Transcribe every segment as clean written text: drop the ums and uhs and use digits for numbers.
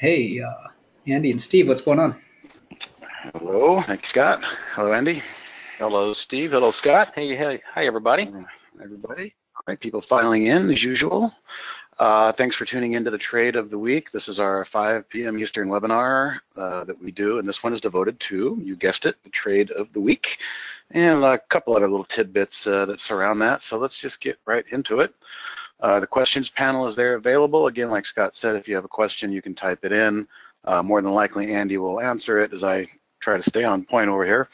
Hey, Andy and Steve, what's going on? Hello, thank you, Scott. Hello, Andy. Hello, Steve. Hello, Scott. Hey, hey, hi, everybody. Everybody. All right, people filing in as usual. Thanks for tuning into the trade of the week. This is our 5 p.m. Eastern webinar that we do, and this one is devoted to, you guessed it, the trade of the week, and a couple other little tidbits that surround that. So let's just get right into it. The questions panel is there available. Again, like Scott said, if you have a question, you can type it in. More than likely, Andy will answer it as I try to stay on point over here.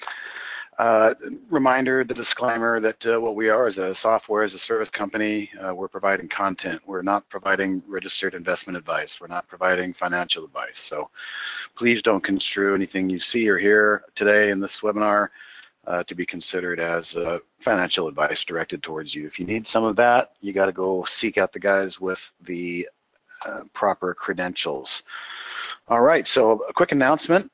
Reminder, the disclaimer that what we are is a software as a service company. We're providing content. We're not providing registered investment advice. We're not providing financial advice. So please don't construe anything you see or hear today in this webinar to be considered as financial advice directed towards you. If you need some of that, you got to go seek out the guys with the proper credentials. All right, so a quick announcement.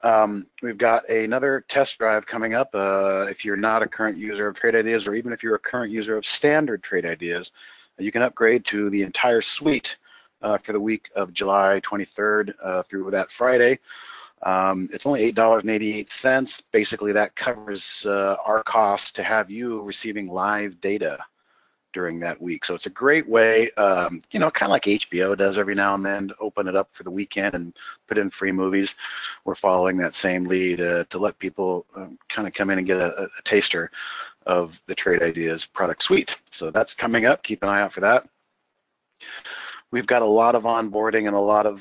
We've got another test drive coming up. If you're not a current user of Trade Ideas, or even if you're a current user of standard Trade Ideas, you can upgrade to the entire suite for the week of July 23rd through that Friday. It's only $8.88. Basically, that covers our cost to have you receiving live data during that week. So it's a great way, kind of like HBO does every now and then, to open it up for the weekend and put in free movies. We're following that same lead to let people kind of come in and get a taster of the Trade Ideas product suite. So that's coming up. Keep an eye out for that. We've got a lot of onboarding and a lot of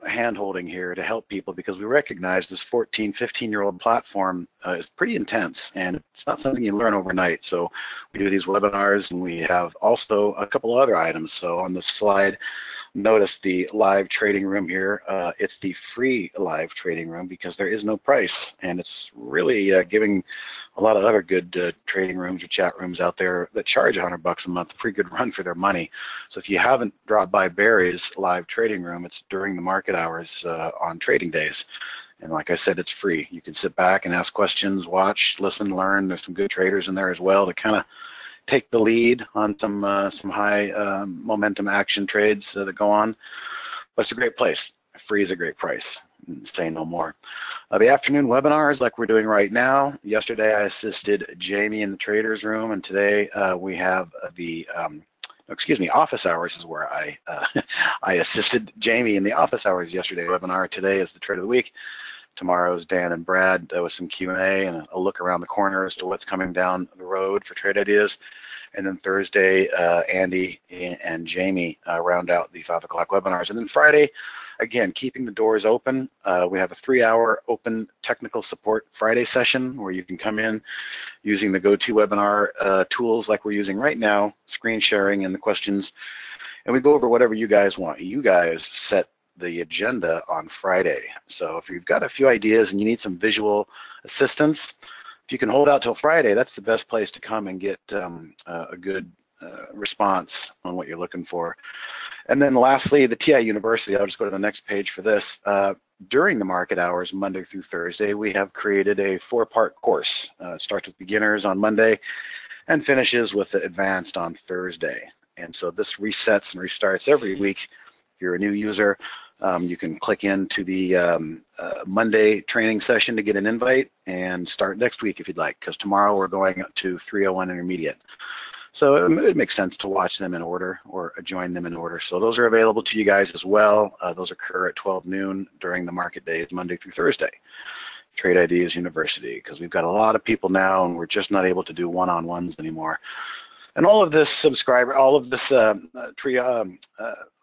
hand-holding here to help people, because we recognize this 14, 15-year-old platform is pretty intense, and it's not something you learn overnight. So we do these webinars, and we have also a couple other items. So on the slide, notice the live trading room here. It's the free live trading room because there is no price, and it's really giving a lot of other good trading rooms or chat rooms out there that charge $100 a month, a pretty good run for their money. So if you haven't dropped by Barry's live trading room, it's during the market hours on trading days. And like I said, it's free. You can sit back and ask questions, watch, listen, learn. There's some good traders in there as well that kind of take the lead on some high momentum action trades that go on. But it's a great place. Free is a great price. Say no more. The afternoon webinars, like we're doing right now. Yesterday I assisted Jamie in the traders room, and today we have the office hours is where I I assisted Jamie in the office hours yesterday webinar. Today is the trade of the week. Tomorrow's Dan and Brad with some Q&A and a look around the corner as to what's coming down the road for Trade Ideas. And then Thursday, Andy and Jamie round out the 5 o'clock webinars. And then Friday, again, keeping the doors open. We have a 3-hour open technical support Friday session where you can come in using the GoToWebinar tools like we're using right now, screen sharing and the questions. And we go over whatever you guys want. You guys set the agenda on Friday. So if you've got a few ideas and you need some visual assistance, if you can hold out till Friday, that's the best place to come and get a good response on what you're looking for. And then lastly, the TI University, I'll just go to the next page for this. During the market hours, Monday through Thursday, we have created a 4-part course. It starts with beginners on Monday and finishes with the advanced on Thursday. And so this resets and restarts every week. If you're a new user, you can click into the Monday training session to get an invite and start next week if you'd like, because tomorrow we're going to 301 Intermediate. So it makes sense to watch them in order or join them in order. So those are available to you guys as well. Those occur at 12 noon during the market days, Monday through Thursday. Trade Ideas University, because we've got a lot of people now and we're just not able to do one-on-ones anymore. And all of this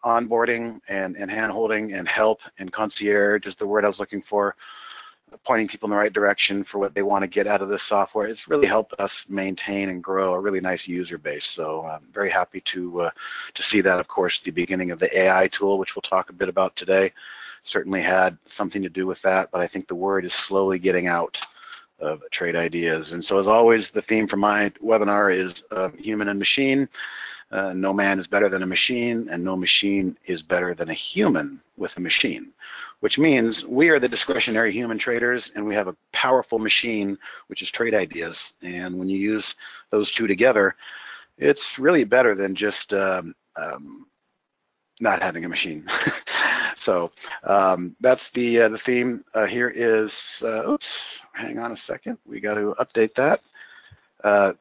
onboarding and hand-holding and help and concierge is the word I was looking for, pointing people in the right direction for what they want to get out of this software. It's really helped us maintain and grow a really nice user base. So I'm very happy to see that. Of course, the beginning of the AI tool, which we'll talk a bit about today, certainly had something to do with that, but I think the word is slowly getting out of Trade Ideas. And so as always, the theme for my webinar is human and machine. No man is better than a machine, and no machine is better than a human with a machine, which means we are the discretionary human traders, and we have a powerful machine, which is Trade Ideas. And when you use those two together, it's really better than just not having a machine. So that's the theme. Here is, oops, hang on a second. We got to update that.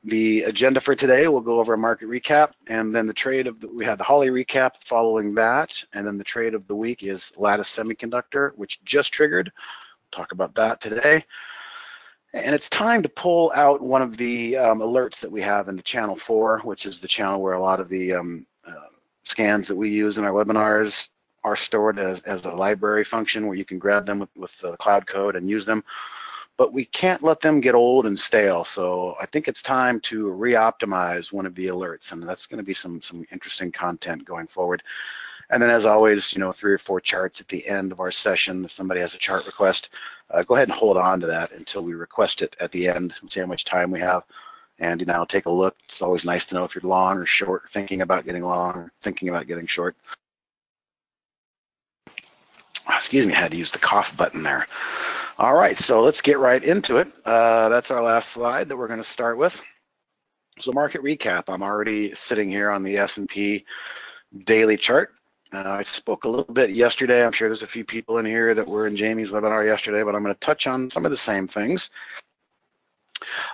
The agenda for today, we'll go over a market recap, and then the trade of we had the Holly recap following that, and then the trade of the week is Lattice Semiconductor, which just triggered. We'll talk about that today. And it's time to pull out one of the alerts that we have in the channel 4, which is the channel where a lot of the scans that we use in our webinars are stored as a library function where you can grab them with the cloud code and use them. But we can't let them get old and stale. So I think it's time to re-optimize one of the alerts, and that's going to be some interesting content going forward. And then, as always, 3 or 4 charts at the end of our session. If somebody has a chart request, go ahead and hold on to that until we request it at the end and see how much time we have. And take a look. It's always nice to know if you're long or short, thinking about getting long, or thinking about getting short. Excuse me, I had to use the cough button there. All right, so let's get right into it. That's our last slide that we're going to start with. So market recap. I'm already sitting here on the S&P daily chart. I spoke a little bit yesterday. I'm sure there's a few people in here that were in Jamie's webinar yesterday, but I'm going to touch on some of the same things.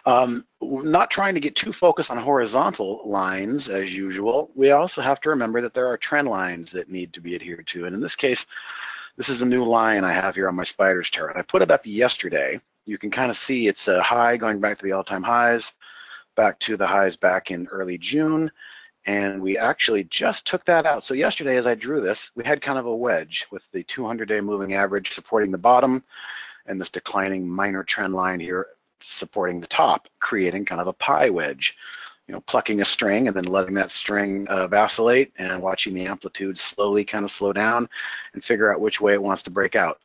Not trying to get too focused on horizontal lines as usual. We also have to remember that there are trend lines that need to be adhered to. And in this case, this is a new line I have here on my spiders chart. I put it up yesterday. You can kind of see it's a high going back to the all-time highs, back to the highs back in early June. And we actually just took that out. So yesterday, as I drew this, we had kind of a wedge with the 200-day moving average supporting the bottom and this declining minor trend line here supporting the top, creating kind of a pie wedge. Plucking a string and then letting that string vacillate and watching the amplitude slowly kind of slow down and figure out which way it wants to break out.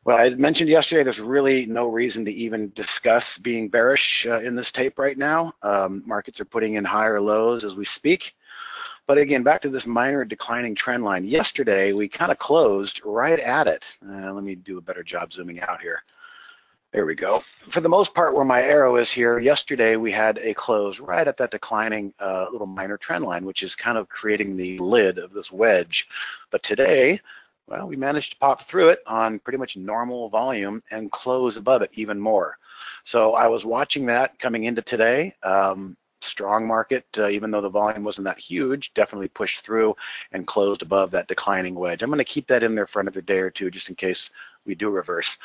Well, I mentioned yesterday there's really no reason to even discuss being bearish in this tape right now. Markets are putting in higher lows as we speak. But again, back to this minor declining trend line. Yesterday, we kind of closed right at it. Let me do a better job zooming out here. There we go. For the most part, where my arrow is here, yesterday we had a close right at that declining little minor trend line, which is kind of creating the lid of this wedge. But today, well, we managed to pop through it on pretty much normal volume and close above it even more. So I was watching that coming into today. Strong market, even though the volume wasn't that huge, definitely pushed through and closed above that declining wedge. I'm going to keep that in there for another day or two just in case we do reverse.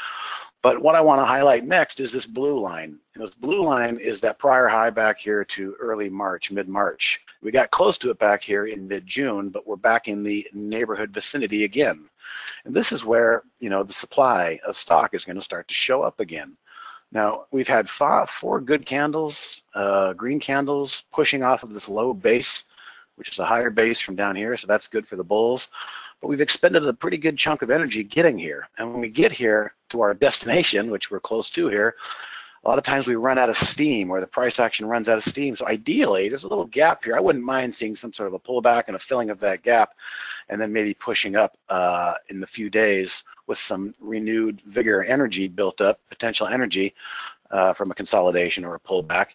But what I want to highlight next is this blue line. And this blue line is that prior high back here to early March, mid-March. We got close to it back here in mid-June, but we're back in the neighborhood vicinity again. And this is where, the supply of stock is going to start to show up again. Now, we've had 4 good candles, green candles, pushing off of this low base, which is a higher base from down here, so that's good for the bulls. But we've expended a pretty good chunk of energy getting here. And when we get here to our destination, which we're close to here, a lot of times we run out of steam, or the price action runs out of steam. So ideally, there's a little gap here. I wouldn't mind seeing some sort of a pullback and a filling of that gap, and then maybe pushing up in the few days with some renewed vigor, energy built up, potential energy from a consolidation or a pullback,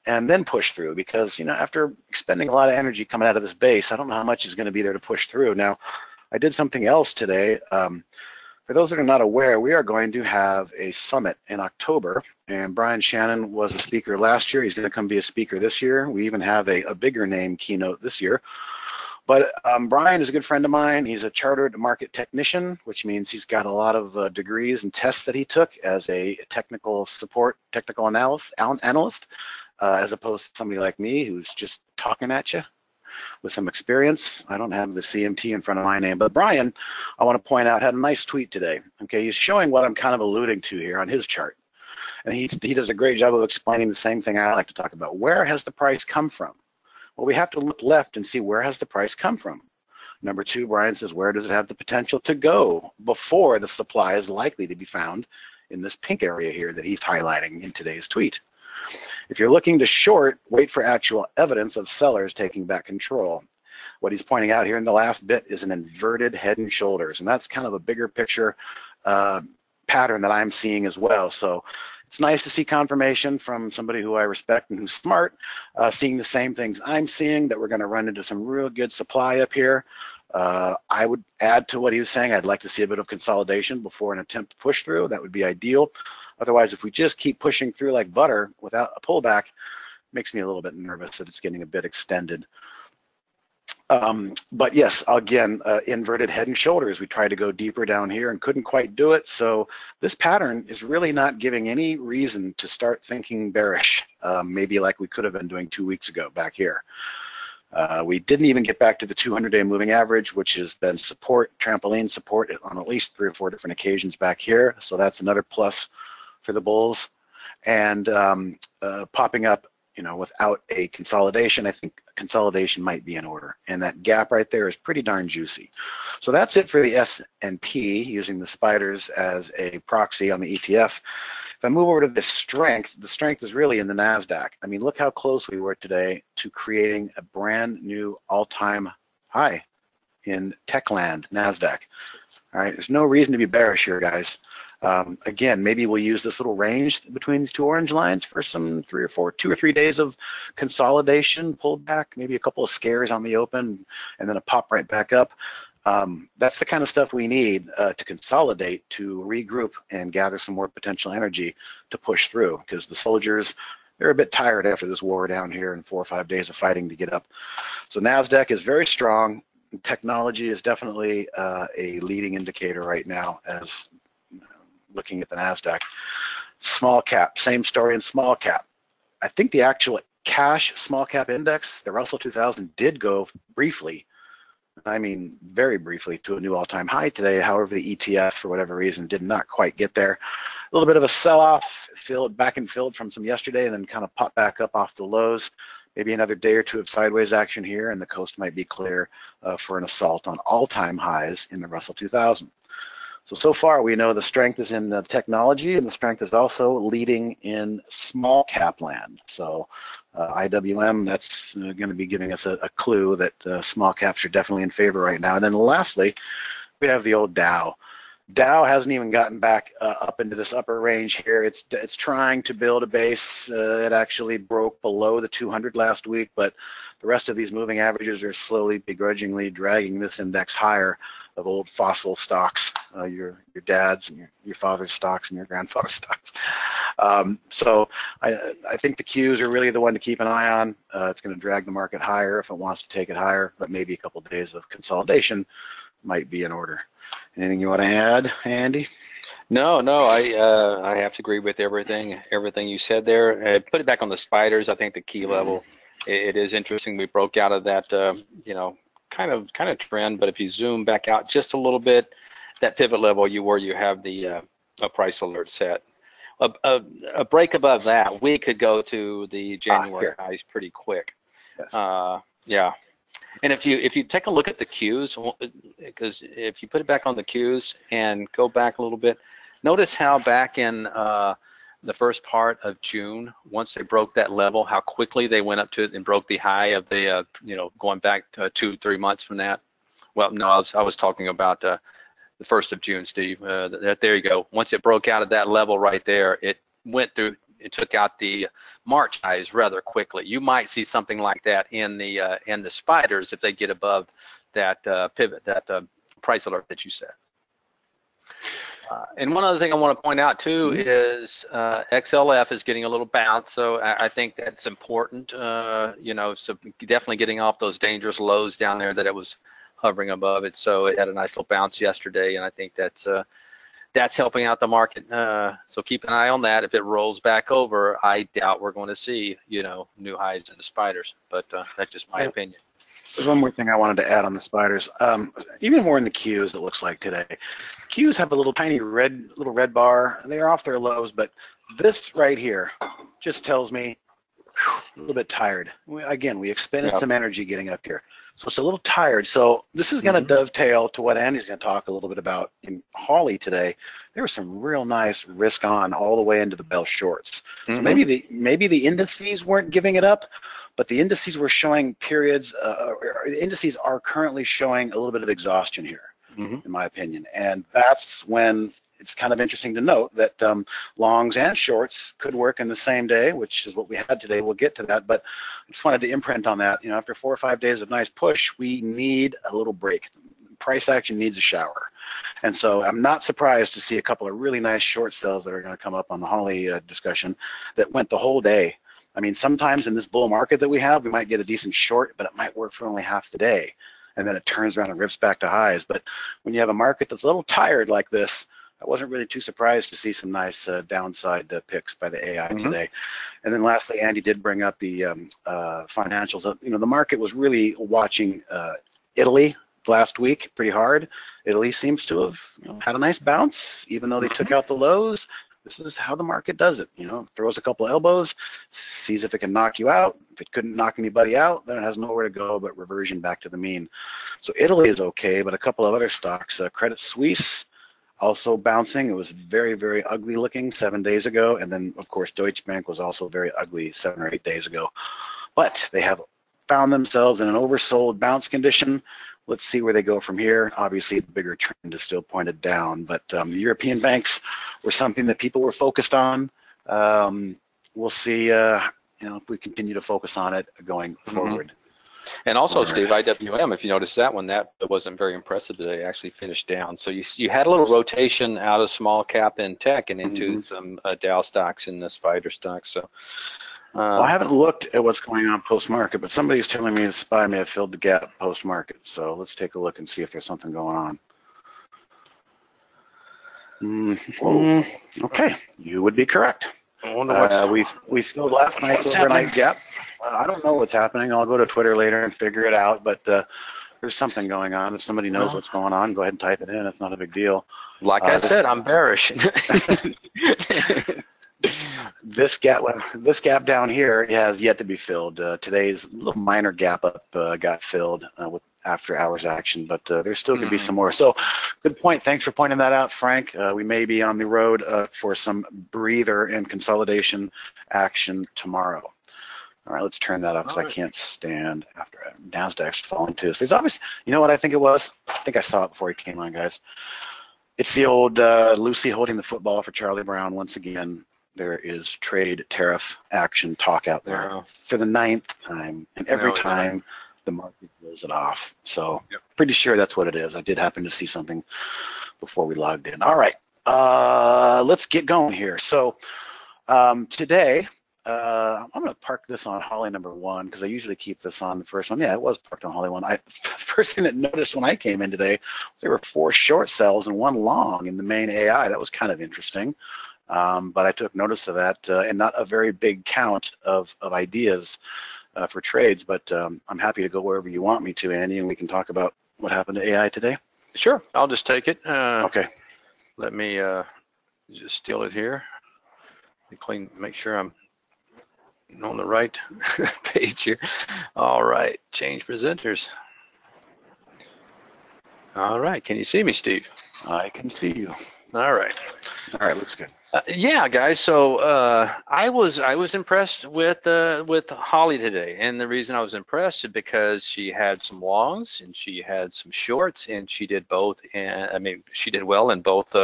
and then push through. Because after expending a lot of energy coming out of this base, I don't know how much is going to be there to push through. Now, I did something else today. For those that are not aware, we are going to have a summit in October, and Brian Shannon was a speaker last year. He's going to come be a speaker this year. We even have a bigger name keynote this year. But Brian is a good friend of mine. He's a chartered market technician, which means he's got a lot of degrees and tests that he took as a technical analyst, as opposed to somebody like me who's just talking at you with some experience. I don't have the CMT in front of my name, but Brian, I want to point out, had a nice tweet today. Okay, he's showing what I'm kind of alluding to here on his chart. And he does a great job of explaining the same thing I like to talk about. Where has the price come from? Well, we have to look left and see where has the price come from. Number 2, Brian says, where does it have the potential to go before the supply is likely to be found in this pink area here that he's highlighting in today's tweet. If you're looking to short, wait for actual evidence of sellers taking back control. What he's pointing out here in the last bit is an inverted head and shoulders, and that's kind of a bigger picture pattern that I'm seeing as well. So it's nice to see confirmation from somebody who I respect and who's smart, seeing the same things I'm seeing, that we're going to run into some real good supply up here. I would add to what he was saying. I'd like to see a bit of consolidation before an attempt to push through. That would be ideal. Otherwise, if we just keep pushing through like butter without a pullback, makes me a little bit nervous that it's getting a bit extended. But yes, again, inverted head and shoulders. We tried to go deeper down here and couldn't quite do it. So this pattern is really not giving any reason to start thinking bearish, maybe like we could have been doing 2 weeks ago back here. We didn't even get back to the 200-day moving average, which has been support, trampoline support on at least 3 or 4 different occasions back here. So that's another plus for the bulls. And popping up, you know, without a consolidation, I think consolidation might be in order. And that gap right there is pretty darn juicy. So that's it for the S&P, using the spiders as a proxy on the ETF. If I move over to the strength is really in the NASDAQ. I mean, look how close we were today to creating a brand new all-time high in tech land, NASDAQ. All right, there's no reason to be bearish here, guys. Again, maybe we'll use this little range between these 2 orange lines for some 2 or 3 days of consolidation, pulled back, maybe a couple of scares on the open, and then a pop right back up. That's the kind of stuff we need to consolidate, to regroup and gather some more potential energy to push through, because the soldiers, they're a bit tired after this war down here and 4 or 5 days of fighting to get up. So NASDAQ is very strong. Technology is definitely a leading indicator right now, as looking at the NASDAQ. Small cap, same story in small cap. I think the actual cash small cap index, the Russell 2000, did go briefly, I mean very briefly, to a new all-time high today. However, the ETF, for whatever reason, did not quite get there. A little bit of a sell-off, back and filled from some yesterday, and then kind of popped back up off the lows. Maybe another day or two of sideways action here, and the coast might be clear for an assault on all-time highs in the Russell 2000. So far we know the strength is in the technology, and the strength is also leading in small cap land. So IWM, that's going to be giving us a clue that small caps are definitely in favor right now. And then lastly, we have the old Dow. Dow hasn't even gotten back up into this upper range here. It's trying to build a base. It actually broke below the 200 last week, but the rest of these moving averages are slowly, begrudgingly dragging this index higher, of old fossil stocks, your dad's and your father's stocks and your grandfather's stocks. So I think the Qs are really the one to keep an eye on. It's going to drag the market higher if it wants to take it higher, but maybe a couple of days of consolidation might be in order. Anything you want to add, Andy? No, I have to agree with everything you said there. Put it back on the spiders. I think the key level, it is interesting. We broke out of that, you know, kind of trend, but if you zoom back out just a little bit, that pivot level where you have the a price alert set, a break above that, we could go to the January highs pretty quick. Yes. Yeah, and if you take a look at the Qs, because if you put it back on the Qs and go back a little bit, notice how back in the first part of June, once they broke that level, how quickly they went up to it and broke the high of the, you know, going back to 2-3 months from that. Well, no, I was talking about the 1st of June, Steve. There you go. Once it broke out of that level right there, it went through, it took out the March highs rather quickly. You might see something like that in the spiders if they get above that pivot, that price alert that you said. And one other thing I want to point out too is XLF is getting a little bounce, so I think that's important. You know, so definitely getting off those dangerous lows down there that it was hovering above it. So it had a nice little bounce yesterday, and I think that's helping out the market. So keep an eye on that. If it rolls back over, I doubt we're going to see, you know, new highs in the spiders. But that's just my opinion. There's one more thing I wanted to add on the spiders. Even more in the Qs, it looks like today. Qs have a little tiny little red bar. They are off their lows, but this right here just tells me a little bit tired. Again, we expended some energy getting up here, so it's a little tired. So this is going to dovetail to what Andy's going to talk a little bit about in Holly today. There was some real nice risk on all the way into the bell shorts. So maybe the indices weren't giving it up, but the indices were showing periods. The indices are currently showing a little bit of exhaustion here, in my opinion, and that's when it's kind of interesting to note that longs and shorts could work in the same day, which is what we had today. We'll get to that, but I just wanted to imprint on that. You know, after 4 or 5 days of nice push, we need a little break. Price action needs a shower. And so I'm not surprised to see a couple of really nice short sells that are going to come up on the Holly discussion that went the whole day. I mean, sometimes in this bull market that we have, we might get a decent short, but it might work for only half the day. And then it turns around and rips back to highs. But when you have a market that's a little tired like this, I wasn't really too surprised to see some nice downside picks by the AI today. And then lastly, Andy did bring up the financials. You know, the market was really watching Italy last week pretty hard. Italy seems to have had a nice bounce, even though they took out the lows. This is how the market does it. You know, throws a couple of elbows, sees if it can knock you out. If it couldn't knock anybody out, then it has nowhere to go but reversion back to the mean. So Italy is okay, but a couple of other stocks, Credit Suisse also bouncing. It was very, very ugly looking 7 days ago. And then, of course, Deutsche Bank was also very ugly 7 or 8 days ago. But they have found themselves in an oversold bounce condition. Let's see where they go from here. Obviously, the bigger trend is still pointed down, but the European banks were something that people were focused on. We'll see, you know, if we continue to focus on it going forward. And also, Steve, IWM, if you notice that one, that wasn't very impressive today. Actually finished down. So you had a little rotation out of small cap and tech and into some Dow stocks and the spider stocks. So. Well, I haven't looked at what's going on post-market, but somebody's telling me the SPY may have filled the gap post-market. So let's take a look and see if there's something going on. Okay, you would be correct. I wonder what's we filled last night's overnight gap. I don't know what's happening. I'll go to Twitter later and figure it out, but there's something going on. If somebody knows what's going on, go ahead and type it in. It's not a big deal. Like I said, I'm bearish. This gap down here has yet to be filled. Today's little minor gap up got filled with after hours action, but there still could be some more. So good point. Thanks for pointing that out, Frank. We may be on the road for some breather and consolidation action tomorrow. All right, let's turn that up because I can't stand after NASDAQ's falling too. So there's obviously, you know what I think it was? I think I saw it before he came on, guys. It's the old Lucy holding the football for Charlie Brown once again. There is trade tariff action talk out there for the 9th time, and every time the market blows it off. So pretty sure that's what it is. I did happen to see something before we logged in. All right, let's get going here. So today, I'm going to park this on Holly number 1 because I usually keep this on the first one. Yeah, it was parked on Holly 1. The first thing that noticed when I came in today was there were 4 short sells and 1 long in the main AI. That was kind of interesting. But I took notice of that, and not a very big count of ideas for trades, but I'm happy to go wherever you want me to, Andy, and we can talk about what happened to AI today. Sure, I'll just take it. Okay. Let me just steal it here. Make sure I'm on the right page here. All right, change presenters. All right, can you see me, Steve? I can see you. All right. All right, looks good. Yeah, guys. So I was impressed with Holly today, and the reason I was impressed is because she had some longs and she had some shorts, and she did both. And I mean, she did well in both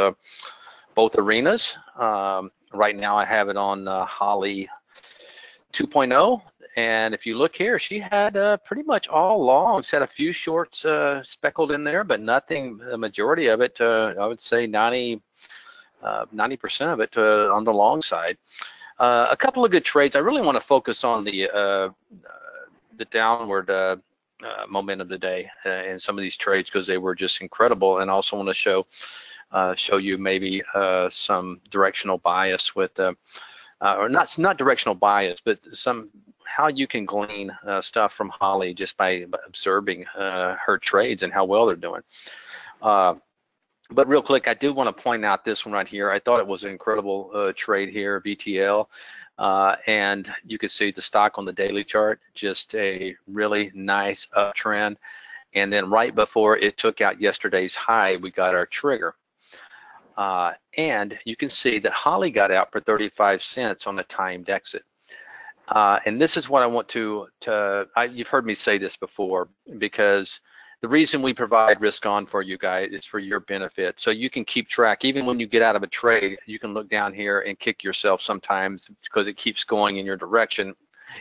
arenas. Right now, I have it on Holly 2.0, and if you look here, she had pretty much all longs. Had a few shorts speckled in there, but nothing. The majority of it, I would say 90% of it on the long side. A couple of good trades. I really want to focus on the downward momentum of the day in some of these trades because they were just incredible, and also want to show you maybe some directional bias with, or not directional bias, but how you can glean stuff from Holly just by observing her trades and how well they're doing. But real quick, I do want to point out this one right here. I thought it was an incredible trade here, BTL. And you can see the stock on the daily chart, just a really nice uptrend. And then right before it took out yesterday's high, we got our trigger. And you can see that Holly got out for 35 cents on a timed exit. And this is what I want you've heard me say this before, because the reason we provide risk on for you guys is for your benefit. So you can keep track. Even when you get out of a trade, you can look down here and kick yourself sometimes because it keeps going in your direction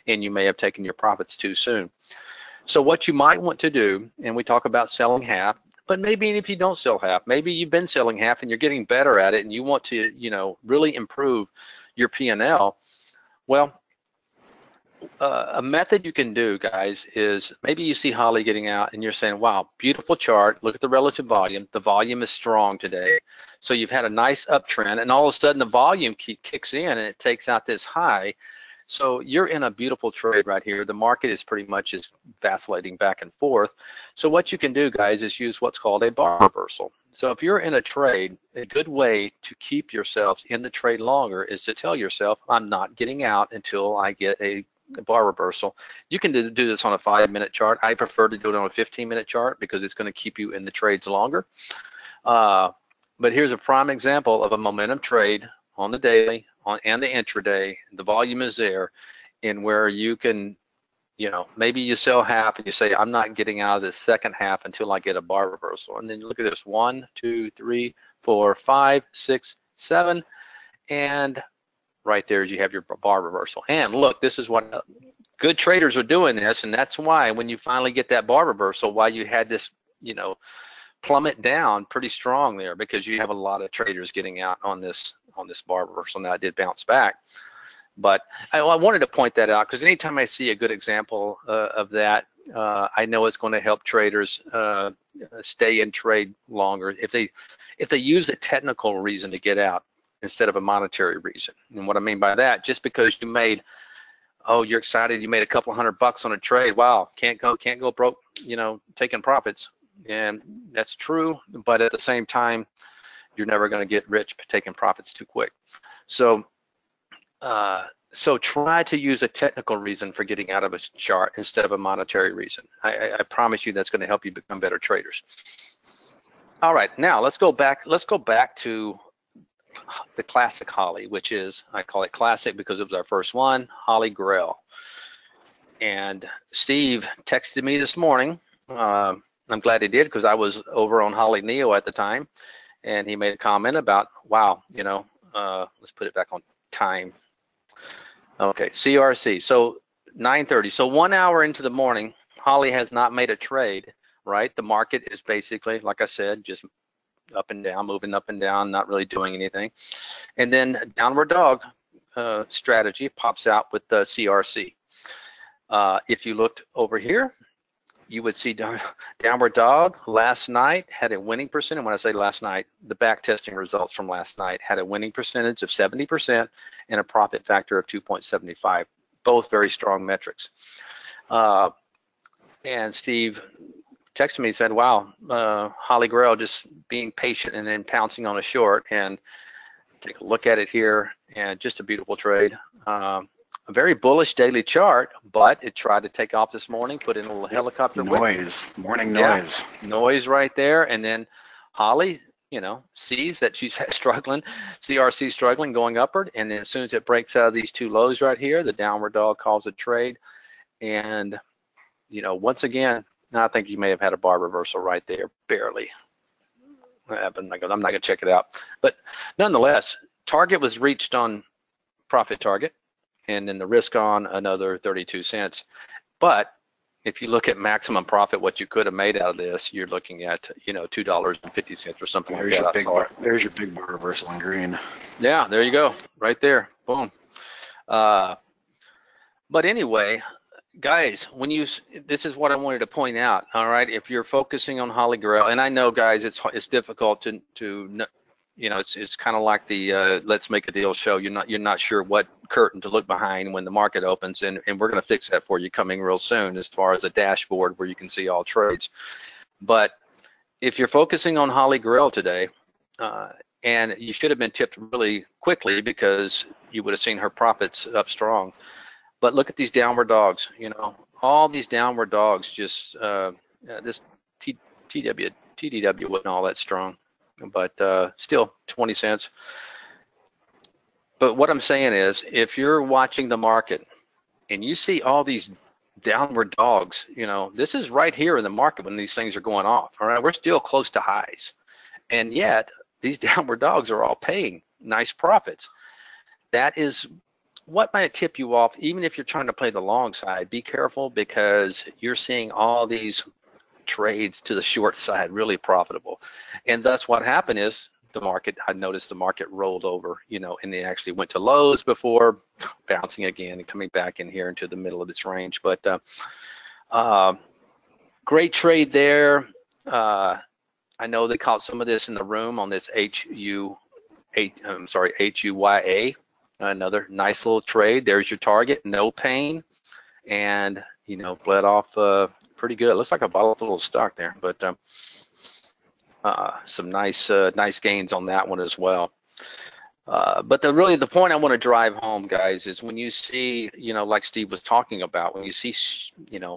and you may have taken your profits too soon. So what you might want to do, and we talk about selling half, but maybe if you don't sell half, maybe you've been selling half and you're getting better at it and you want to, really improve your P&L. Well, a method you can do, guys, is maybe you see Holly getting out and you're saying, wow, beautiful chart. Look at the relative volume. The volume is strong today. So you've had a nice uptrend, and all of a sudden the volume kicks in and it takes out this high. So you're in a beautiful trade right here. The market is pretty much just vacillating back and forth. So what you can do, guys, is use what's called a bar reversal. So if you're in a trade, a good way to keep yourselves in the trade longer is to tell yourself, I'm not getting out until I get a bar reversal. You can do this on a 5-minute chart. I prefer to do it on a 15-minute chart because it's going to keep you in the trades longer. But here's a prime example of a momentum trade on the daily and the intraday. The volume is there, and where you can, maybe you sell half and you say, I'm not getting out of this second half until I get a bar reversal. And then you look at this, 1, 2, 3, 4, 5, 6, 7, and right there you have your bar reversal. And look, this is what good traders are doing this, and that's why when you finally get that bar reversal, why you had this, plummet down pretty strong there, because you have a lot of traders getting out on this bar reversal. Now it did bounce back, but I wanted to point that out because anytime I see a good example of that, I know it's going to help traders stay in trade longer if they use a technical reason to get out instead of a monetary reason. And what I mean by that, just because you made, you're excited, you made a couple $100 on a trade, wow, can't go broke, taking profits. And that's true, but at the same time, you're never going to get rich taking profits too quick. So try to use a technical reason for getting out of a chart instead of a monetary reason. I promise you that's going to help you become better traders. All right, now let's go back to the classic Holly, which is, I call it classic because it was our first one, Holly Grail. And Steve texted me this morning. I'm glad he did, because I was over on Holly Neo at the time, and he made a comment about, wow, let's put it back on time. Okay, CRC, so 9:30, so 1 hour into the morning, Holly has not made a trade, right? The market is basically, like I said, just up and down, moving up and down, not really doing anything. And then downward dog strategy pops out with the CRC. If you looked over here, you would see downward dog last night had a winning percentage. And when I say last night, the back testing results from last night had a winning percentage of 70% and a profit factor of 2.75, both very strong metrics. And Steve texted me and said, wow, Holly Grail just being patient and then pouncing on a short, and take a look at it here, and just a beautiful trade. A very bullish daily chart, but it tried to take off this morning, put in a little helicopter noise, morning noise. Yeah, noise right there. And then Holly, sees that she's struggling, CRC struggling, going upward. And then as soon as it breaks out of these two lows right here, the downward dog calls a trade. And, once again, I think you may have had a bar reversal right there, barely. I'm not going to check it out. But nonetheless, target was reached on profit target, and then the risk on another 32 cents. But if you look at maximum profit, what you could have made out of this, you're looking at, $2.50 or something like that. There's your big bar reversal in green. Yeah, there you go, right there, boom. But anyway, guys, this is what I wanted to point out. All right, if you're focusing on Holly Grail, and I know, guys, it's difficult to it's kind of like the let's make a deal show. You're not sure what curtain to look behind when the market opens, and we're going to fix that for you coming real soon as far as a dashboard where you can see all trades. But if you're focusing on Holly Grail today, and you should have been tipped really quickly because you would have seen her profits up strong. But look at these downward dogs. All these downward dogs. Just this TDW wasn't all that strong, but still 20 cents. But what I'm saying is, if you're watching the market and you see all these downward dogs. This is right here in the market when these things are going off. All right, we're still close to highs, and yet these downward dogs are all paying nice profits. That is what might tip you off. Even if you're trying to play the long side, be careful, because you're seeing all these trades to the short side really profitable, and thus what happened is I noticed the market rolled over, and they actually went to lows before bouncing again and coming back in here into the middle of its range. But great trade there. I know they caught some of this in the room on this HUYA. Another nice little trade. There's your target, no pain, and bled off pretty good. Looks like a volatile stock there, but some nice gains on that one as well. But the point I want to drive home, guys, is when you see, like Steve was talking about, when you see,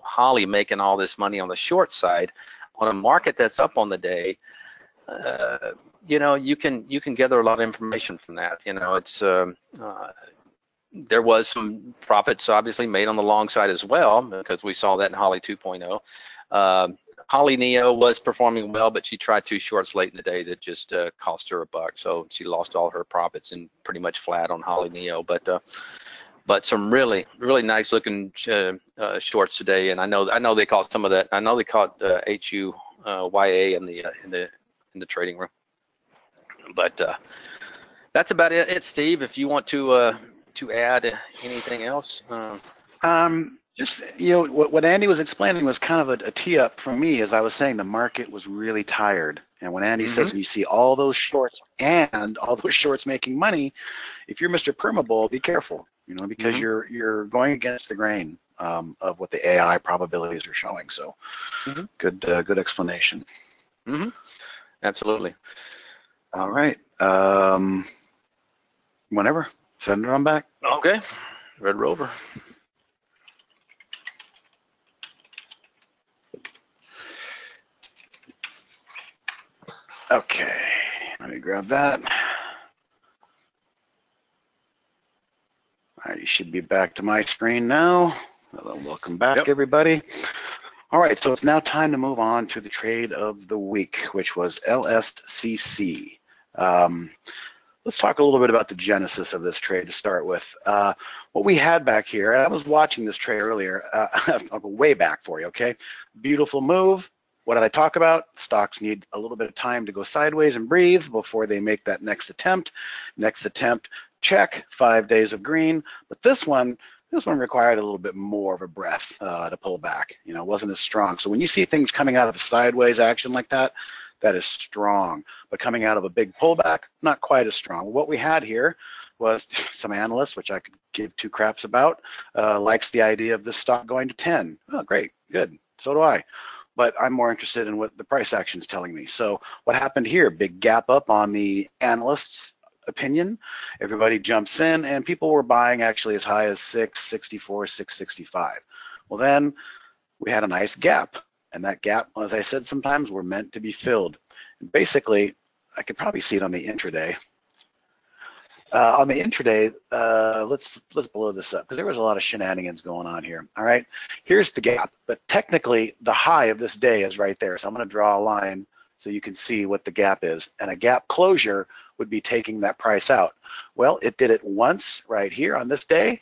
Holly making all this money on the short side on a market that's up on the day, you can gather a lot of information from that. It's there was some profits obviously made on the long side as well, because we saw that in Holly 2.0. Holly Neo was performing well, but she tried 2 shorts late in the day that just cost her $1, so she lost all her profits and pretty much flat on Holly Neo. But some really nice looking shorts today, and I know they caught some of that. I know they caught HUYA in the trading room. But that's about it, Steve. If you want to add anything else. Just, what Andy was explaining was kind of a tee up for me. As I was saying, the market was really tired. And when Andy says, when you see all those shorts and all those shorts making money, if you're Mr. Permabull, be careful, because you're going against the grain of what the AI probabilities are showing. So good explanation. Absolutely. All right. Whenever, send it on back. Okay. Red Rover. Okay, let me grab that. All right, you should be back to my screen now. Welcome back, everybody. All right, so it's now time to move on to the trade of the week, which was LSCC. Let's talk a little bit about the genesis of this trade to start with. What we had back here, and I was watching this trade earlier, I'll go way back for you, okay? Beautiful move. What did I talk about? Stocks need a little bit of time to go sideways and breathe before they make that next attempt. Next attempt, check, 5 days of green. But this one required a little bit more of a breath to pull back. It wasn't as strong. So when you see things coming out of a sideways action like that, that is strong. But coming out of a big pullback, not quite as strong. What we had here was some analysts, which I could give 2 craps about, likes the idea of this stock going to 10. Oh, great, good. So do I. But I'm more interested in what the price action is telling me. So what happened here? Big gap up on the analysts' opinion. Everybody jumps in, and people were buying actually as high as 664, 665. Well, then we had a nice gap, and that gap, as I said, sometimes were meant to be filled. And basically, I could probably see it on the intraday. On the intraday, let's blow this up because there was a lot of shenanigans going on here. All right, here's the gap, but technically the high of this day is right there. So I'm going to draw a line so you can see what the gap is. And a gap closure would be taking that price out. Well, it did it once right here on this day.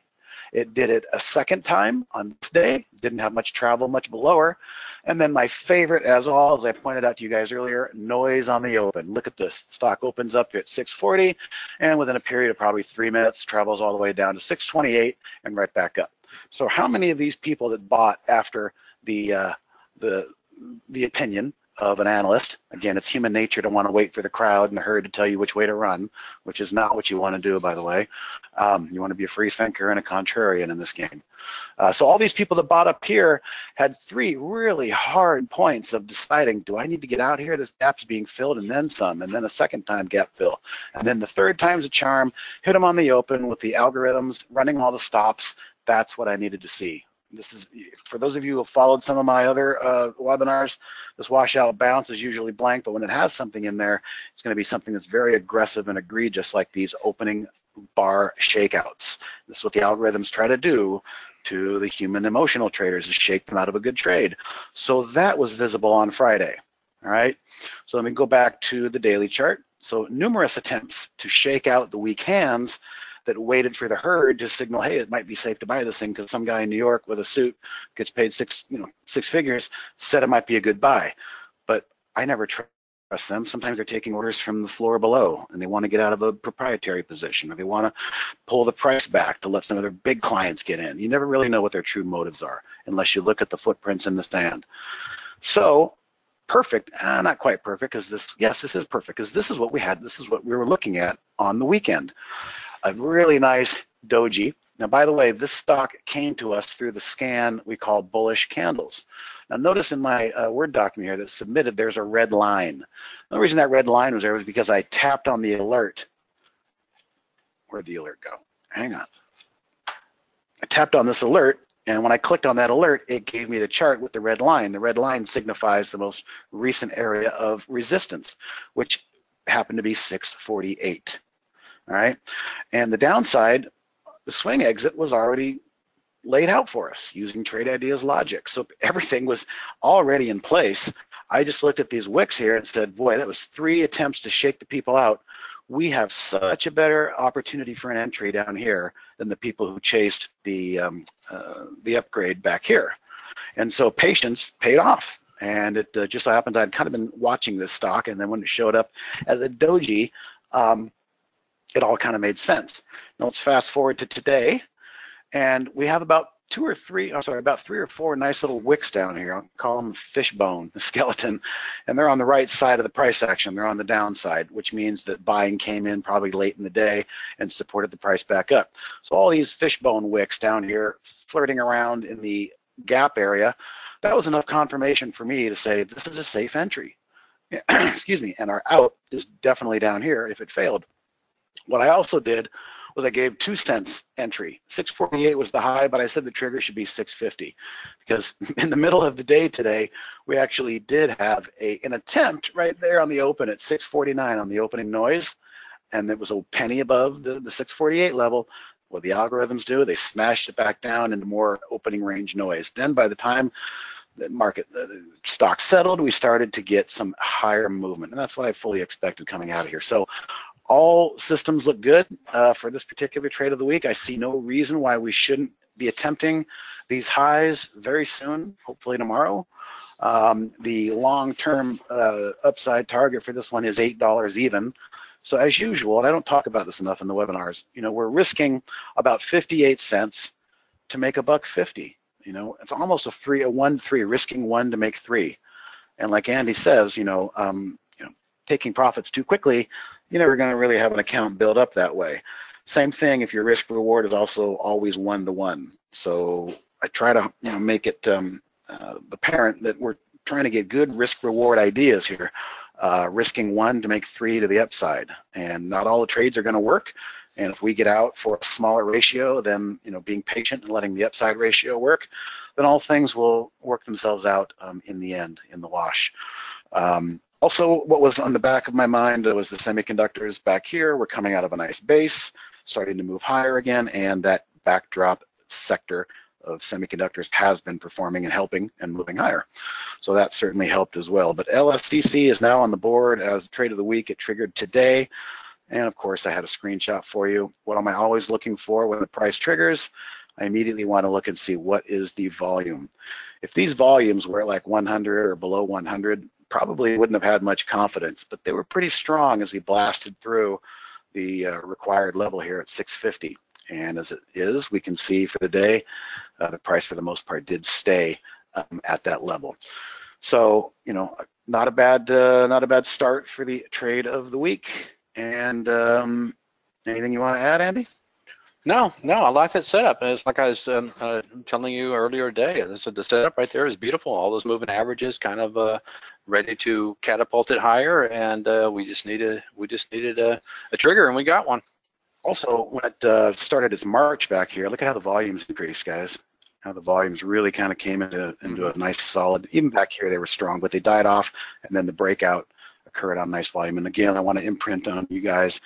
It did it a second time on this day. Didn't have much travel, much below her. And then my favorite, as I pointed out to you guys earlier, noise on the open. Look at this. Stock opens up here at 640, and within a period of probably 3 minutes, travels all the way down to 628 and right back up. So how many of these people that bought after the opinion of an analyst, again, it's human nature to want to wait for the crowd and the herd to tell you which way to run, which is not what you want to do, by the way. You want to be a free thinker and a contrarian in this game. So all these people that bought up here had 3 really hard points of deciding, do I need to get out here? This gap's being filled, and then some, and then a second time gap fill. And then the third time's a charm, hit them on the open with the algorithms, running all the stops. That's what I needed to see. This is, for those of you who have followed some of my other webinars, this washout bounce is usually blank, but when it has something in there, it's going to be something that's very aggressive and egregious, like these opening bar shakeouts. This is what the algorithms try to do to the human emotional traders, is shake them out of a good trade. So that was visible on Friday. All right, so let me go back to the daily chart. So numerous attempts to shake out the weak hands that waited for the herd to signal, hey, it might be safe to buy this thing because some guy in New York with a suit gets paid six figures, said it might be a good buy. But I never trust them. Sometimes they're taking orders from the floor below and they want to get out of a proprietary position, or they want to pull the price back to let some of their big clients get in. You never really know what their true motives are unless you look at the footprints in the sand. So perfect, not quite perfect, because this is perfect, because this is what we had, this is what we were looking at on the weekend. A really nice doji. Now, by the way, this stock came to us through the scan we call bullish candles. Now, notice in my Word document here that's submitted, there's a red line. The reason that red line was there was because I tapped on the alert. Where'd the alert go? Hang on. I tapped on this alert, and when I clicked on that alert, it gave me the chart with the red line. The red line signifies the most recent area of resistance, which happened to be 648. All right, and the downside, the swing exit was already laid out for us using Trade Ideas logic. So everything was already in place. I just looked at these wicks here and said, boy, that was 3 attempts to shake the people out. We have such a better opportunity for an entry down here than the people who chased the upgrade back here. And so patience paid off. And it just so happens I'd kind of been watching this stock, and then when it showed up as a doji, it all kind of made sense. Now let's fast forward to today, and we have about 3 or 4 nice little wicks down here. I'll call them fishbone, the skeleton, and they're on the right side of the price action. They're on the downside, which means that buying came in probably late in the day and supported the price back up. So all these fishbone wicks down here flirting around in the gap area, that was enough confirmation for me to say this is a safe entry. Excuse me, and our out is definitely down here if it failed. What I also did was I gave 2 cents entry. 648 was the high, but I said the trigger should be 650, because in the middle of the day today, we actually did have an attempt right there on the open at 649 on the opening noise, and it was a penny above the 648 level. What the algorithms do, they smashed it back down into more opening range noise. Then by the time the market, the stock settled, we started to get some higher movement, and that's what I fully expected coming out of here. So all systems look good for this particular trade of the week. I see no reason why we shouldn't be attempting these highs very soon, hopefully tomorrow. The long-term upside target for this one is $8 even. So as usual, and I don't talk about this enough in the webinars, we're risking about 58 cents to make $1.50. It's almost a 1-3, risking 1 to make 3. And like Andy says, taking profits too quickly, you're never going to really have an account build up that way. Same thing if your risk reward is also always 1-to-1. So I try to make it apparent that we're trying to get good risk reward ideas here, risking 1 to make 3 to the upside. And not all the trades are going to work. And if we get out for a smaller ratio, then being patient and letting the upside ratio work, then all things will work themselves out in the end, in the wash. Also, what was on the back of my mind was the semiconductors back here. We're coming out of a nice base, starting to move higher again, and that backdrop sector of semiconductors has been performing and helping and moving higher. So that certainly helped as well. But LSCC is now on the board as the trade of the week. It triggered today. And of course, I had a screenshot for you. What am I always looking for when the price triggers? I immediately want to look and see what is the volume. If these volumes were at like 100 or below 100, probably wouldn't have had much confidence, but they were pretty strong as we blasted through the required level here at 650. And as it is, we can see for the day, the price for the most part did stay at that level. So, not a bad start for the trade of the week. And anything you want to add, Andy? No, I like that setup. And it's like I was telling you earlier today, the setup right there is beautiful. All those moving averages kind of ready to catapult it higher, and we just needed a trigger, and we got one. Also, when it started its march back here, look at how the volumes increased, guys. How the volumes really kind of came into a nice solid, even back here they were strong, but they died off, and then the breakout occurred on nice volume. And again, I want to imprint on you guys,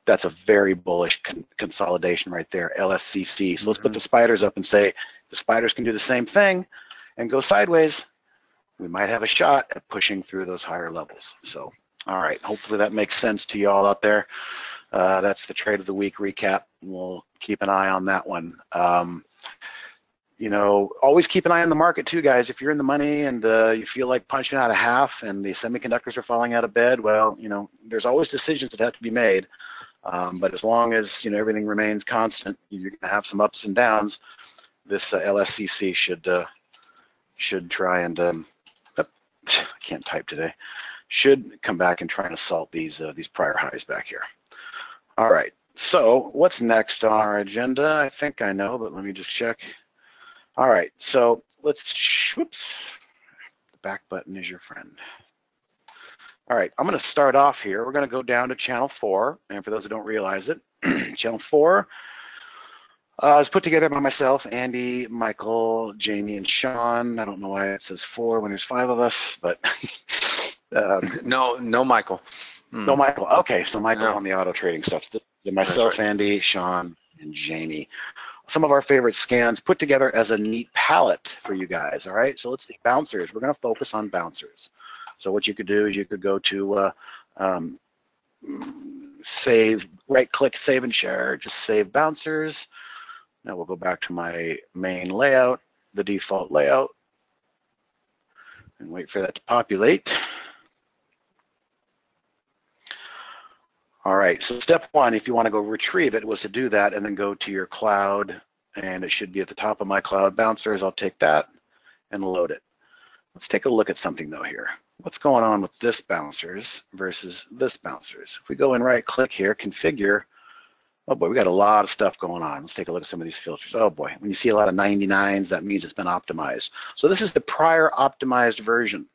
that's a very bullish consolidation right there, LSCC. So let's put the spiders up and say, the spiders can do the same thing and go sideways. We might have a shot at pushing through those higher levels. So, all right, hopefully that makes sense to you all out there. That's the trade of the week recap. We'll keep an eye on that one. You know, always keep an eye on the market too, guys. If you're in the money and you feel like punching out a half and the semiconductors are falling out of bed, well, you know, there's always decisions that have to be made. But as long as, you know, everything remains constant, you're going to have some ups and downs. This LSCC should try and I can't type today. Should come back and try and assault these prior highs back here. All right. So what's next on our agenda? I think I know, but let me just check. All right. So let's. Whoops. The back button is your friend. All right, I'm going to start off here. We're going to go down to channel 4, and for those who don't realize it, channel 4 was put together by myself, Andy, Michael, Jamie, and Sean. I don't know why it says 4 when there's 5 of us, but no Michael. No Michael. Okay, so Michael's on the auto trading stuff. So myself, right. Andy, Sean, and Jamie. Some of our favorite scans put together as a neat palette for you guys. All right, so let's see, bouncers. We're going to focus on bouncers. So what you could do is you could go to save, right-click, save and share, just save bouncers. Now we'll go back to my main layout, the default layout, and wait for that to populate. All right, so step 1, if you want to go retrieve it, was to do that and then go to your cloud, and it should be at the top of my cloud bouncers. I'll take that and load it. Let's take a look at something though here. What's going on with this bouncers versus this bouncers? If we go and right click here, configure, oh boy, we got a lot of stuff going on. Let's take a look at some of these filters. Oh boy, when you see a lot of 99s, that means it's been optimized. So this is the prior optimized version.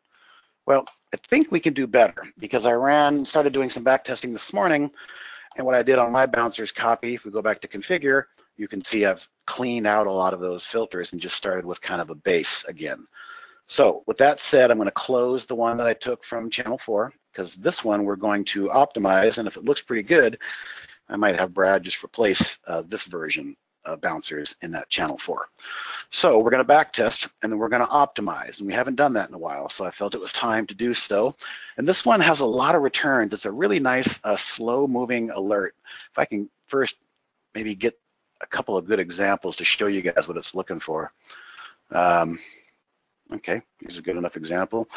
Well, I think we can do better because I started doing some back testing this morning, and what I did on my bouncers copy, if we go back to configure, you can see I've cleaned out a lot of those filters and just started with kind of a base again. So with that said, I'm going to close the one that I took from channel 4 because this one we're going to optimize, and if it looks pretty good, I might have Brad just replace this version of bouncers in that channel 4. So we're going to back test and then we're going to optimize, and we haven't done that in a while, so I felt it was time to do so. And this one has a lot of returns. It's a really nice slow moving alert. If I can first maybe get a couple of good examples to show you guys what it's looking for. Okay, here's a good enough example.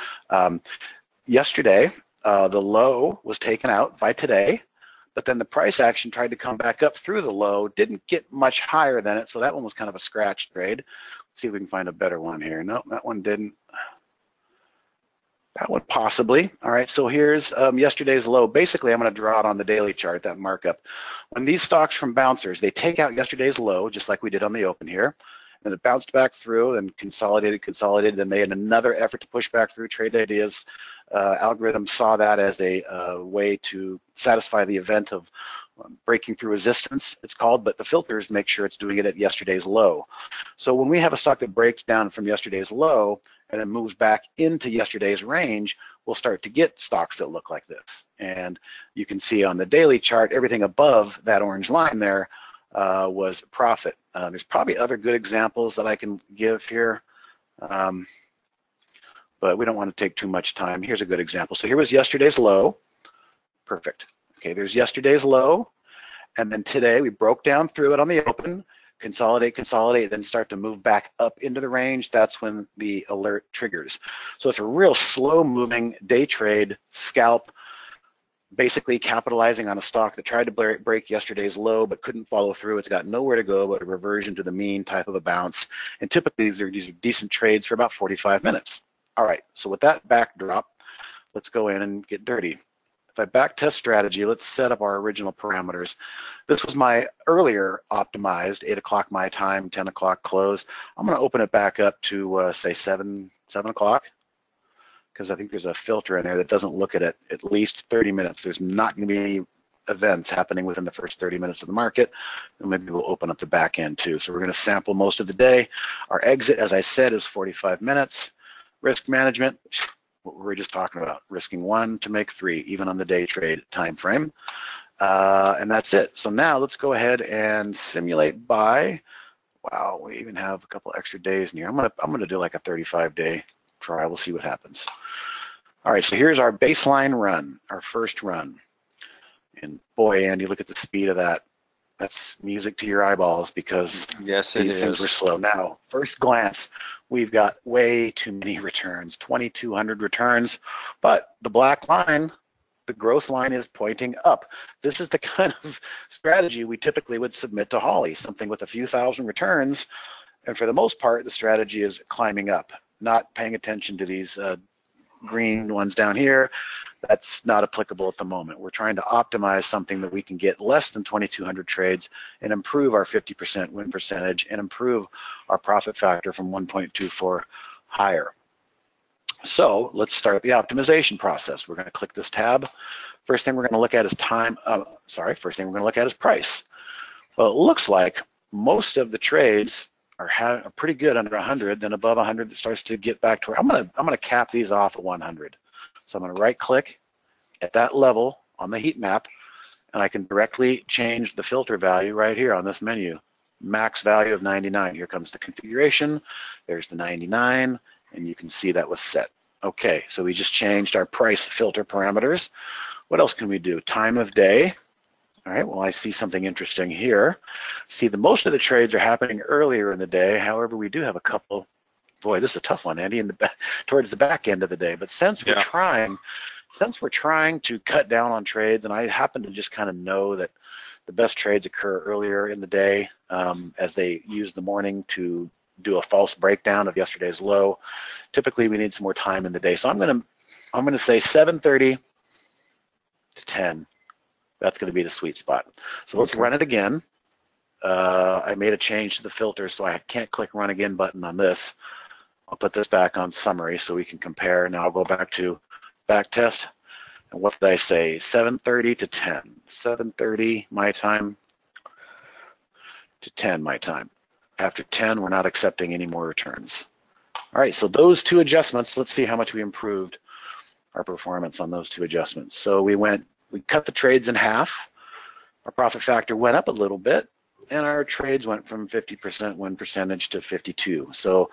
Yesterday, the low was taken out by today, but then the price action tried to come back up through the low, didn't get much higher than it, so that one was kind of a scratch trade. Let's see if we can find a better one here. No, that one didn't. That one possibly. All right, so here's yesterday's low. Basically, I'm going to draw it on the daily chart, that markup. When these stocks from bouncers, they take out yesterday's low, just like we did on the open here, and it bounced back through and consolidated, then made another effort to push back through. Trade Ideas algorithm saw that as a way to satisfy the event of breaking through resistance, it's called, but the filters make sure it's doing it at yesterday's low. So when we have a stock that breaks down from yesterday's low and then moves back into yesterday's range, we'll start to get stocks that look like this. And you can see on the daily chart, everything above that orange line there was profit. There's probably other good examples that I can give here, but we don't want to take too much time. Here's a good example. So here was yesterday's low. Perfect. Okay, there's yesterday's low, and then today we broke down through it on the open, consolidate, then start to move back up into the range. That's when the alert triggers. So it's a real slow moving day trade scalp, basically capitalizing on a stock that tried to break yesterday's low but couldn't follow through. It's got nowhere to go but a reversion to the mean type of a bounce. And typically these are decent trades for about 45 minutes. All right, so with that backdrop, let's go in and get dirty. If I back test strategy, let's set up our original parameters. This was my earlier optimized, 8 o'clock my time, 10 o'clock close. I'm going to open it back up to say 7 o'clock, because I think there's a filter in there that doesn't look at it at least 30 minutes. There's not going to be any events happening within the first 30 minutes of the market, and maybe we'll open up the back end too. So we're going to sample most of the day. Our exit, as I said, is 45 minutes. Risk management, what we were just talking about, risking 1 to make 3, even on the day trade time frame. And that's it. So now let's go ahead and simulate buy. Wow, we even have a couple extra days in here. I'm gonna do like a 35-day try. We'll see what happens. All right, so here's our baseline run, our first run. And boy, Andy, look at the speed of that. That's music to your eyeballs because yes, these things were slow. Now, first glance, we've got way too many returns, 2,200 returns, but the black line, the gross line, is pointing up. This is the kind of strategy we typically would submit to Holly, something with a few thousand returns, and for the most part, the strategy is climbing up, not paying attention to these green ones down here. That's not applicable at the moment. We're trying to optimize something that we can get less than 2,200 trades and improve our 50% win percentage and improve our profit factor from 1.24 higher. So let's start the optimization process. We're going to click this tab. First thing we're going to look at is first thing we're going to look at is price. Well, it looks like most of the trades are pretty good under 100. Then above 100, it starts to get back to where I'm going to cap these off at 100. So I'm going to right click at that level on the heat map, and I can directly change the filter value right here on this menu. Max value of 99. Here comes the configuration. There's the 99, and you can see that was set. Okay, so we just changed our price filter parameters. What else can we do? Time of day. All right, well, I see something interesting here. See, most of the trades are happening earlier in the day. However, we do have a couple. Boy, this is a tough one, Andy, towards the back end of the day. But since we're trying to cut down on trades, and I happen to just kind of know that the best trades occur earlier in the day, as they use the morning to do a false breakdown of yesterday's low. Typically, we need some more time in the day. So I'm gonna say 7:30 to 10. That's going to be the sweet spot. So let's run it again. I made a change to the filter, so I can't click run again button on this. I'll put this back on summary so we can compare. Now I'll go back to back test. And what did I say? 7:30 to 10. 7:30 my time to 10 my time. After 10, we're not accepting any more returns. All right, so those two adjustments, let's see how much we improved our performance on those two adjustments. So we cut the trades in half. Our profit factor went up a little bit, and our trades went from 50% win percentage to 52. So,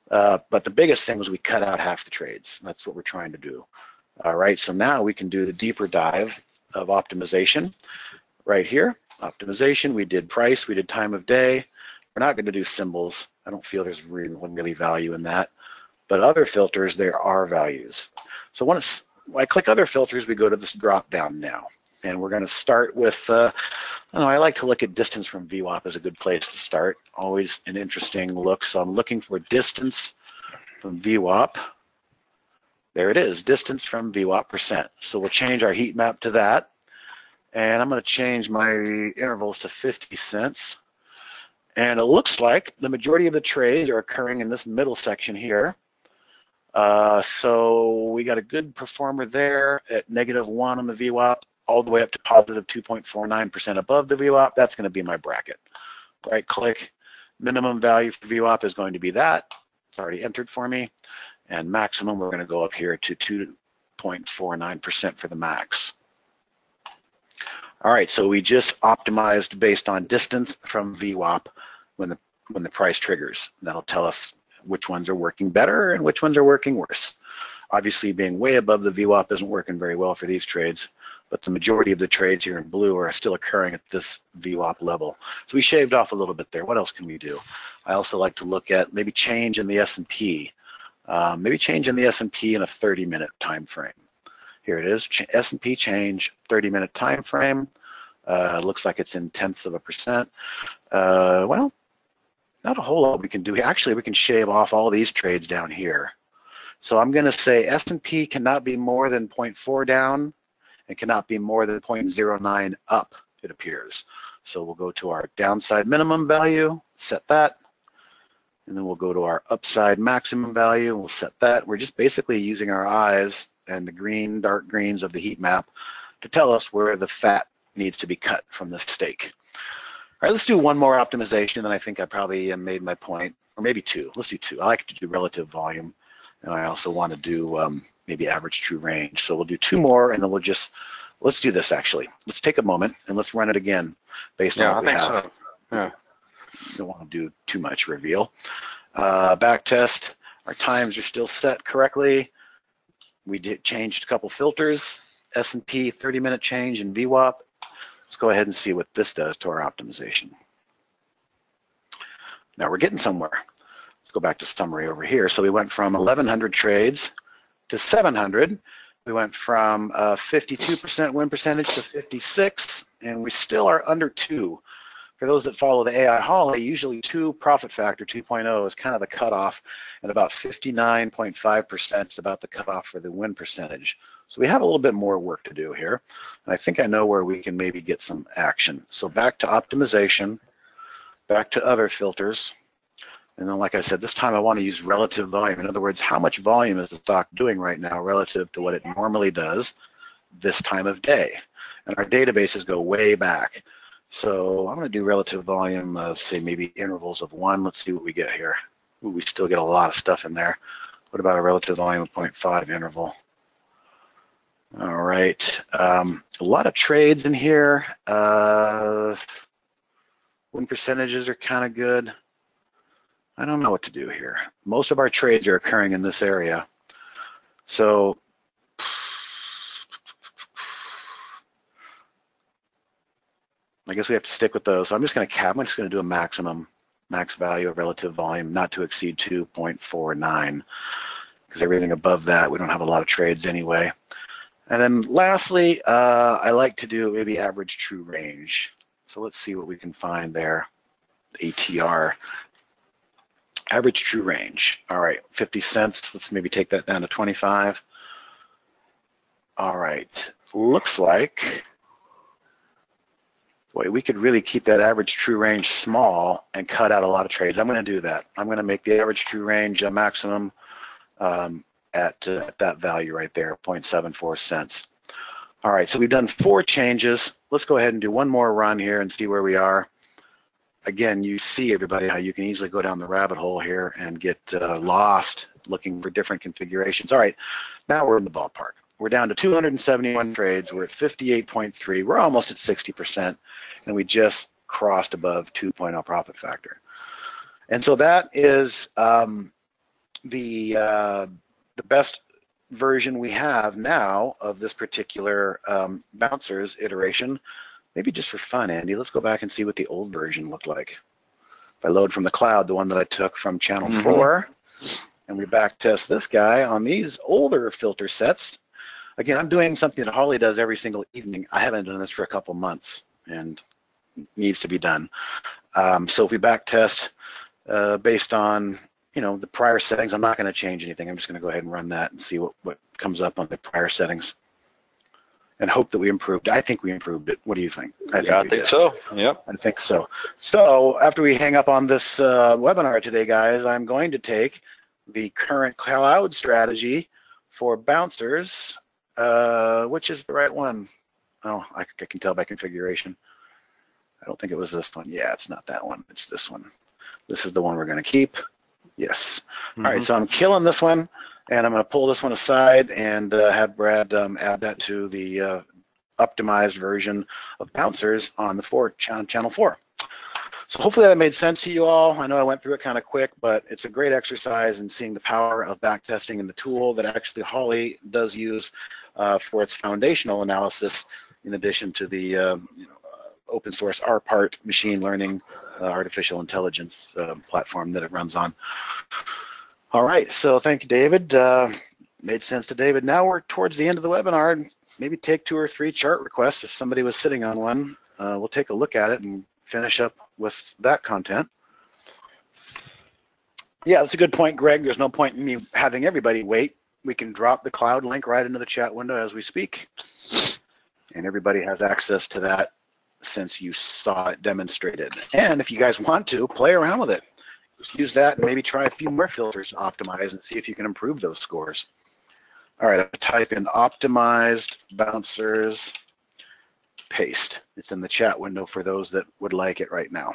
but the biggest thing was we cut out half the trades. That's what we're trying to do. All right, so now we can do the deeper dive of optimization right here. Optimization, we did price, we did time of day. We're not going to do symbols. I don't feel there's really value in that. But other filters, there are values. So when I click other filters, we go to this drop down now. And we're going to start with, I like to look at distance from VWAP as a good place to start. Always an interesting look. So I'm looking for distance from VWAP. There it is, distance from VWAP percent. So we'll change our heat map to that. And I'm going to change my intervals to 50 cents. And it looks like the majority of the trades are occurring in this middle section here. So we got a good performer there at -1 on the VWAP, all the way up to positive 2.49% above the VWAP. That's going to be my bracket. Right click, minimum value for VWAP is going to be that. It's already entered for me. And maximum, we're going to go up here to 2.49% for the max. All right, so we just optimized based on distance from VWAP when the price triggers. That'll tell us which ones are working better and which ones are working worse. Obviously, being way above the VWAP isn't working very well for these trades, but the majority of the trades here in blue are still occurring at this VWAP level. So we shaved off a little bit there. What else can we do? I also like to look at maybe change in the S&P. Maybe change in the S&P in a 30-minute time frame. Here it is, S&P change, 30-minute time frame. Looks like it's in tenths of a percent. Well, not a whole lot we can do. Actually, we can shave off all these trades down here. So I'm going to say S&P cannot be more than 0.4 down and cannot be more than 0.09 up, it appears. So we'll go to our downside minimum value, set that, and then we'll go to our upside maximum value, and we'll set that. We're just basically using our eyes and the green, dark greens of the heat map to tell us where the fat needs to be cut from this stake. All right, let's do one more optimization, and then I think I probably made my point, or maybe two. Let's do two. I like to do relative volume, and I also want to do maybe average true range. So we'll do two more, and then let's do this actually. Let's take a moment and let's run it again based on what we have. So. Yeah. Don't want to do too much reveal. Back test, our times are still set correctly. We changed a couple filters, S&P 30-minute change and VWAP. Let's go ahead and see what this does to our optimization. Now we're getting somewhere. Let's go back to summary over here. So we went from 1,100 trades to 700. We went from 52% win percentage to 56, and we still are under 2. For those that follow the AI Holly, usually 2 profit factor 2.0 is kind of the cutoff, and about 59.5% is about the cutoff for the win percentage. So we have a little bit more work to do here, and I think I know where we can maybe get some action. So back to optimization, back to other filters, and then like I said, this time I want to use relative volume. In other words, how much volume is the stock doing right now relative to what it normally does this time of day? And our databases go way back. So I'm going to do relative volume of, say, maybe intervals of 1. Let's see what we get here. Ooh, we still get a lot of stuff in there. What about a relative volume of 0.5 interval? All right. A lot of trades in here. Win percentages are kind of good. I don't know what to do here. Most of our trades are occurring in this area. So I guess we have to stick with those. So I'm just going to do a max value of relative volume, not to exceed 2.49, because everything above that, we don't have a lot of trades anyway. And then lastly, I like to do maybe average true range. So let's see what we can find there. ATR, average true range. All right, 50 cents. Let's maybe take that down to 25. All right, looks like, boy, we could really keep that average true range small and cut out a lot of trades. I'm going to do that. I'm going to make the average true range a maximum at that value right there, 0.74 cents. All right, so we've done 4 changes. Let's go ahead and do one more run here and see where we are. Again, you see, everybody, how you can easily go down the rabbit hole here and get lost looking for different configurations. All right, now we're in the ballpark. We're down to 271 trades. We're at 58.3. We're almost at 60%, and we just crossed above 2.0 profit factor. And so that is the best version we have now of this particular bouncers iteration. Maybe just for fun, Andy, let's go back and see what the old version looked like. If I load from the cloud, the one that I took from channel 4, and we back test this guy on these older filter sets. Again, I'm doing something that Holly does every single evening. I haven't done this for a couple months, and it needs to be done. So if we back test based on, the prior settings, I'm not going to change anything. I'm just going to go ahead and run that and see what comes up on the prior settings, and hope that we improved. I think we improved it. What do you think? I think so. Yep. I think so. So after we hang up on this webinar today, guys, I'm going to take the current cloud strategy for bouncers. Which is the right one? Oh, I can tell by configuration. I don't think it was this one. Yeah, it's not that one. It's this one. This is the one we're going to keep. Yes. All right, so I'm killing this one, and I'm going to pull this one aside and have Brad add that to the optimized version of bouncers on the channel 4. So hopefully that made sense to you all. I know I went through it kind of quick, but it's a great exercise in seeing the power of backtesting and the tool that actually Holly does use for its foundational analysis, in addition to the open source RPART machine learning artificial intelligence platform that it runs on. All right, so thank you, David. Made sense to David. Now we're towards the end of the webinar. Maybe take 2 or 3 chart requests if somebody was sitting on one. We'll take a look at it and finish up with that content. Yeah, that's a good point, Greg. There's no point in me having everybody wait. We can drop the cloud link right into the chat window as we speak, and everybody has access to that since you saw it demonstrated. And if you guys want to, play around with it. Use that and maybe try a few more filters to optimize and see if you can improve those scores. All right, I'm going to type in optimized bouncers paste. It's in the chat window for those that would like it right now.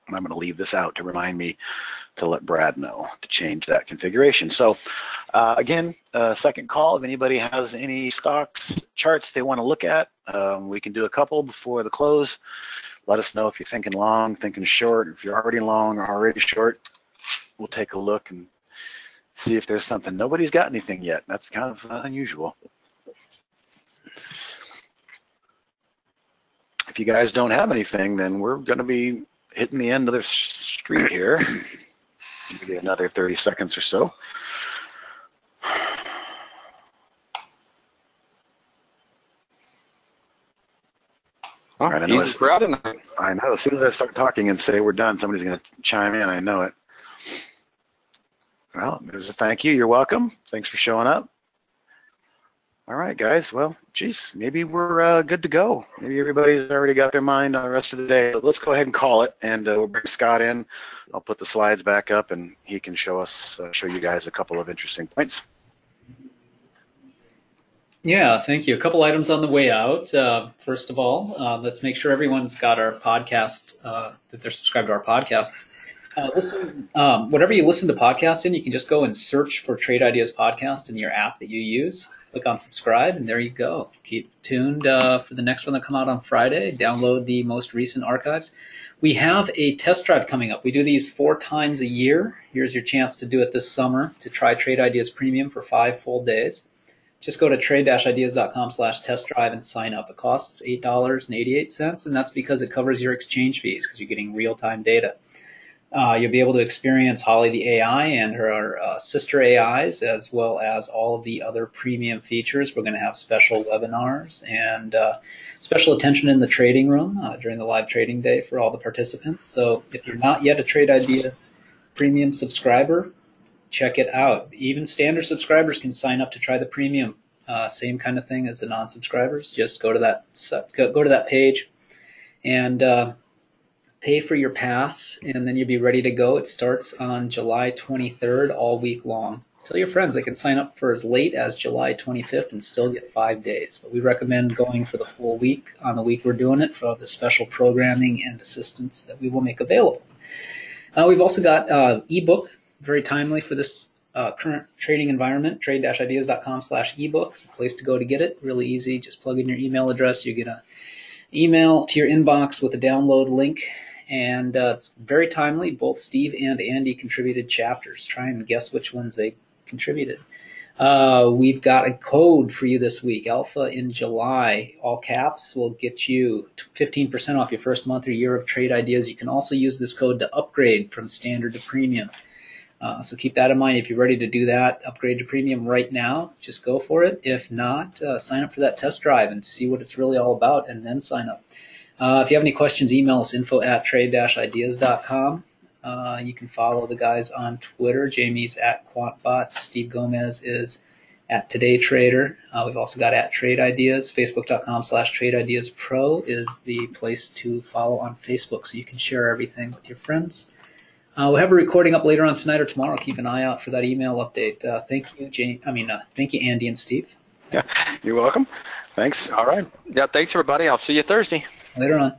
And I'm going to leave this out to remind me to let Brad know to change that configuration. So again, second call, if anybody has any stocks, charts they want to look at, we can do a couple before the close. Let us know if you're thinking long, thinking short. If you're already long or already short, we'll take a look and see if there's something. Nobody's got anything yet. That's kind of unusual. If you guys don't have anything, then we're going to be hitting the end of the street here. Maybe another 30 seconds or so. Oh, right, easy crowd tonight. I know. As soon as I start talking and say we're done, somebody's going to chime in. I know it. Well, there's a thank you. You're welcome. Thanks for showing up. All right, guys. Well, geez, maybe we're good to go. Maybe everybody's already got their mind on the rest of the day. But let's go ahead and call it, and we'll bring Scott in. I'll put the slides back up, and he can show you guys a couple of interesting points. Yeah, thank you. A couple items on the way out. First of all, let's make sure everyone's got our podcast, that they're subscribed to our podcast. Whatever you listen to podcast in, you can just go and search for Trade Ideas Podcast in your app that you use. Click on subscribe, and there you go. Keep tuned for the next one that come out on Friday. Download the most recent archives. We have a test drive coming up. We do these 4 times a year. Here's your chance to do it this summer, to try Trade Ideas Premium for 5 full days. Just go to trade-ideas.com/test drive and sign up. It costs $8.88, and that's because it covers your exchange fees, because you're getting real-time data. You'll be able to experience Holly the AI and her sister AIs, as well as all of the other premium features. We're going to have special webinars and special attention in the trading room during the live trading day for all the participants. So if you're not yet a Trade Ideas Premium subscriber, check it out. Even standard subscribers can sign up to try the premium. Same kind of thing as the non-subscribers. Just go to that page and pay for your pass, and then you'll be ready to go. It starts on July 23rd all week long. Tell your friends they can sign up for as late as July 25th and still get 5 days. But we recommend going for the full week on the week we're doing it for the special programming and assistance that we will make available. We've also got ebook, very timely for this current trading environment, trade-ideas.com/ebooks, a place to go to get it. Really easy. Just plug in your email address. You get an email to your inbox with a download link, and it's very timely. Both Steve and Andy contributed chapters. Try and guess which ones they contributed. We've got a code for you this week. Alpha in July, all caps, will get you 15% off your first month or year of Trade Ideas. You can also use this code to upgrade from standard to premium. So keep that in mind. If you're ready to do that, upgrade to premium right now, just go for it. If not, sign up for that test drive and see what it's really all about, and then sign up. If you have any questions, email us info@trade-ideas.com. You can follow the guys on Twitter. Jamie's @QuantBot. Steve Gomez is @TodayTrader. We've also got @TradeIdeas. Facebook.com/TradeIdeasPro is the place to follow on Facebook, so you can share everything with your friends. We'll have a recording up later on tonight or tomorrow. Keep an eye out for that email update. Thank you, thank you, Andy and Steve. Yeah, you're welcome. Thanks. All right. Yeah, thanks, everybody. I'll see you Thursday. Later on.